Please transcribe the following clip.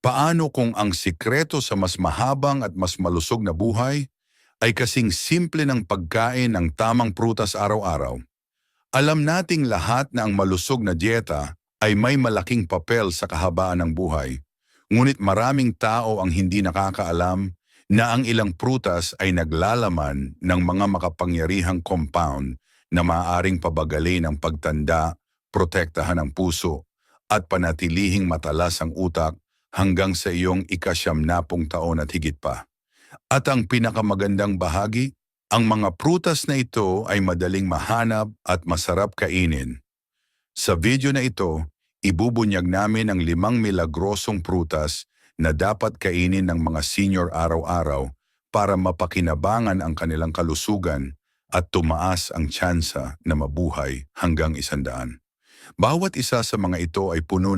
Paano kung ang sikreto sa mas mahabang at mas malusog na buhay ay kasing simple ng pagkain ng tamang prutas araw-araw? Alam nating lahat na ang malusog na dieta ay may malaking papel sa kahabaan ng buhay. Ngunit maraming tao ang hindi nakakaalam na ang ilang prutas ay naglalaman ng mga makapangyarihang compound na maaaring pabagalin ang pagtanda, protektahan ang puso, at panatilihing matalas ang utak hanggang sa iyong ika-70 taon at higit pa. At ang pinakamagandang bahagi, ang mga prutas na ito ay madaling mahanap at masarap kainin. Sa video na ito, ibubunyag namin ang 5 milagrosong prutas na dapat kainin ng mga senior araw-araw para mapakinabangan ang kanilang kalusugan at tumaas ang tsansa na mabuhay hanggang 100. Bawat isa sa mga ito ay puno